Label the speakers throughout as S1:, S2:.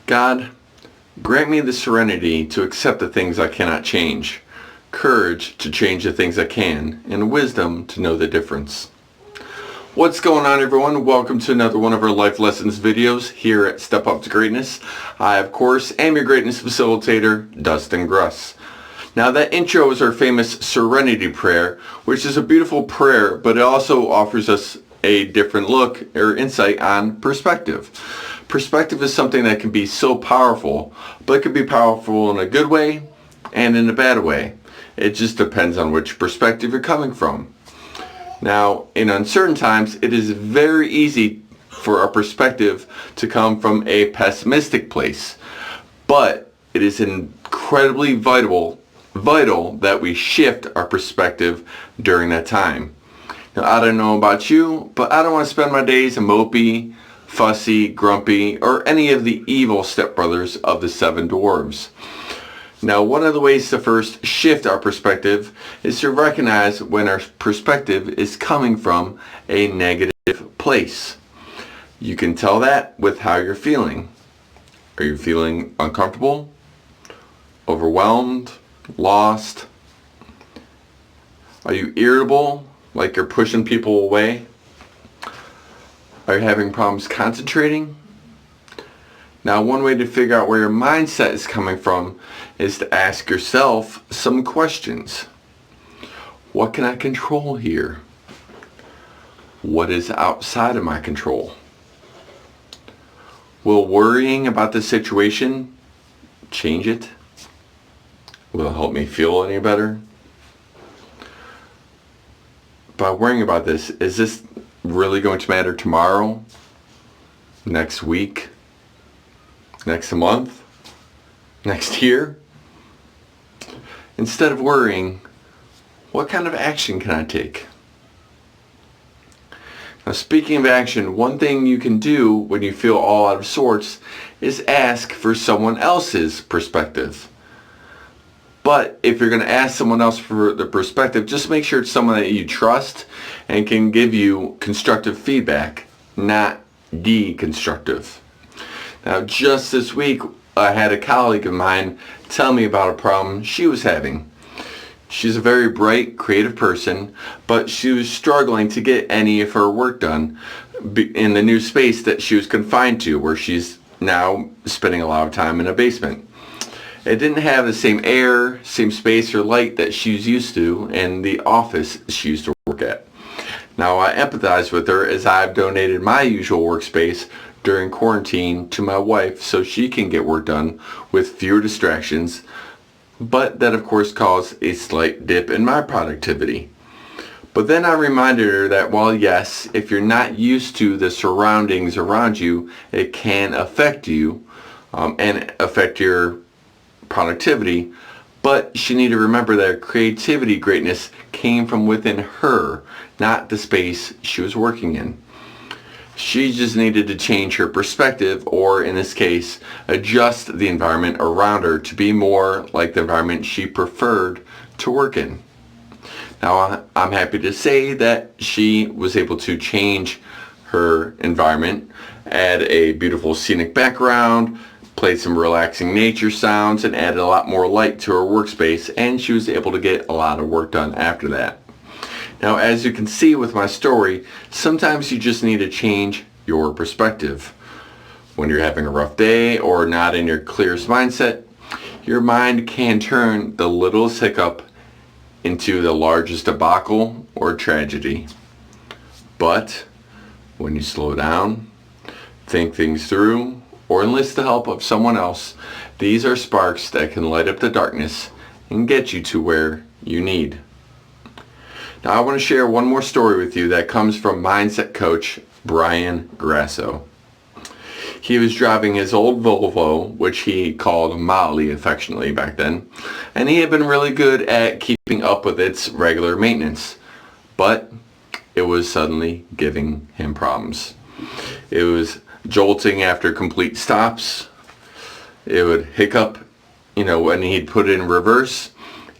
S1: God, grant me the serenity to accept the things I cannot change, courage to change the things I can, and wisdom to know the difference. What's going on, everyone? Welcome to another one of our life lessons videos here at Step Up to Greatness. I, of course, am your greatness facilitator, Dustin Gruss. Now, that intro is our famous Serenity Prayer, which is a beautiful prayer, but it also offers us a different look or insight on perspective. Perspective is something that can be so powerful, but it can be powerful in a good way and in a bad way. It just depends on which perspective you're coming from. Now, in uncertain times, it is very easy for our perspective to come from a pessimistic place, but it is incredibly vital that we shift our perspective during that time. Now, I don't know about you, but I don't want to spend my days mopey, fussy, grumpy, or any of the evil stepbrothers of the seven dwarves. Now, one of the ways to first shift our perspective is to recognize when our perspective is coming from a negative place. You can tell that with how you're feeling. Are you feeling uncomfortable, overwhelmed, lost? Are you irritable, like you're pushing people away? Are you having problems concentrating? Now, one way to figure out where your mindset is coming from is to ask yourself some questions. What can I control here? What is outside of my control? Will worrying about the situation change it? Will it help me feel any better? By worrying about this, is this really going to matter tomorrow, next week, next month, next year? Instead of worrying, what kind of action can I take? Now, speaking of action, one thing you can do when you feel all out of sorts is ask for someone else's perspective. But if you're going to ask someone else for the perspective, just make sure it's someone that you trust and can give you constructive feedback, not deconstructive. Now, just this week, I had a colleague of mine tell me about a problem she was having. She's a very bright, creative person, but she was struggling to get any of her work done in the new space that she was confined to, where she's now spending a lot of time in a basement. It didn't have the same air, same space or light that she's used to in the office she used to work at. Now, I empathize with her as I've donated my usual workspace during quarantine to my wife so she can get work done with fewer distractions, but that of course caused a slight dip in my productivity. But then I reminded her that while yes, if you're not used to the surroundings around you, it can affect you and affect your productivity, but she needed to remember that her creativity greatness came from within her, not the space she was working in. She just needed to change her perspective, or in this case, adjust the environment around her to be more like the environment she preferred to work in. Now, I'm happy to say that she was able to change her environment, add a beautiful scenic background, played some relaxing nature sounds, and added a lot more light to her workspace, and she was able to get a lot of work done after that. Now, as you can see with my story, sometimes you just need to change your perspective. When you're having a rough day or not in your clearest mindset, your mind can turn the littlest hiccup into the largest debacle or tragedy. But when you slow down, think things through, or enlist the help of someone else, these are sparks that can light up the darkness and get you to where you need. Now, I want to share one more story with you that comes from mindset coach Brian Grasso. He was driving his old Volvo, which he called Molly affectionately back then, and he had been really good at keeping up with its regular maintenance, but it was suddenly giving him problems. It was jolting after complete stops. It would hiccup, when he'd put it in reverse,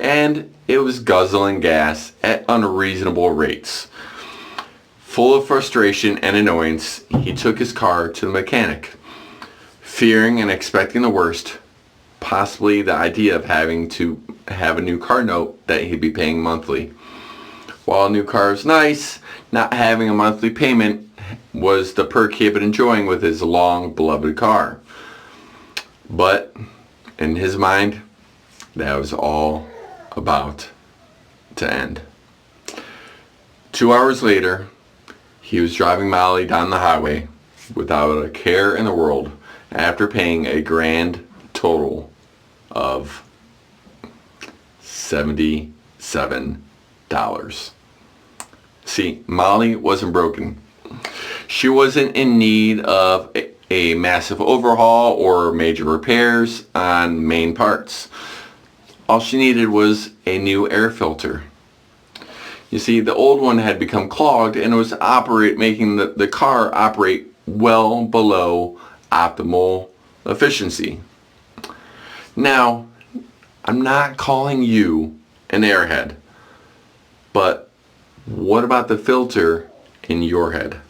S1: and it was guzzling gas at unreasonable rates. Full of frustration and annoyance, he took his car to the mechanic. fearing and expecting the worst, possibly the idea of having to have a new car note that he'd be paying monthly. While a new car is nice, not having a monthly payment was the perk he had been enjoying with his long beloved car. But in his mind, that was all about to end. 2 hours later, he was driving Molly down the highway without a care in the world after paying a grand total of $77. See, Molly wasn't broken. She wasn't in need of a massive overhaul or major repairs on main parts. All she needed was a new air filter. You see, the old one had become clogged and it was making the car operate well below optimal efficiency. Now, I'm not calling you an airhead, but what about the filter in your head?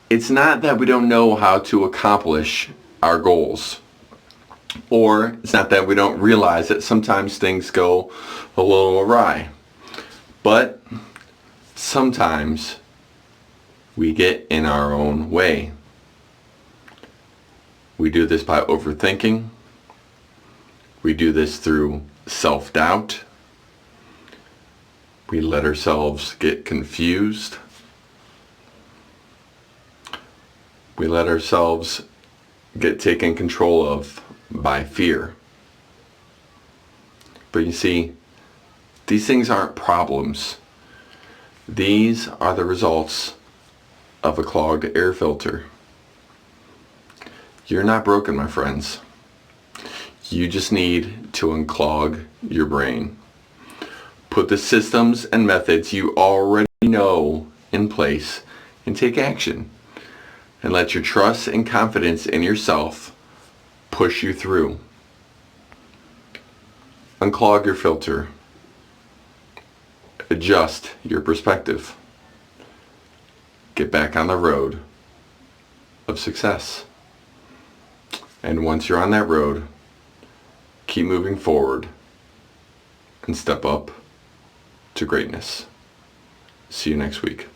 S1: It's not that we don't know how to accomplish our goals, or it's not that we don't realize that sometimes things go a little awry, but sometimes we get in our own way. We do this by overthinking. We do this through self-doubt. We let ourselves get confused. We let ourselves get taken control of by fear. But you see, these things aren't problems. These are the results of a clogged air filter. You're not broken, my friends. You just need to unclog your brain. Put the systems and methods you already know in place and take action. And let your trust and confidence in yourself push you through. Unclog your filter. Adjust your perspective. Get back on the road of success. And once you're on that road, keep moving forward and step up to greatness. See you next week.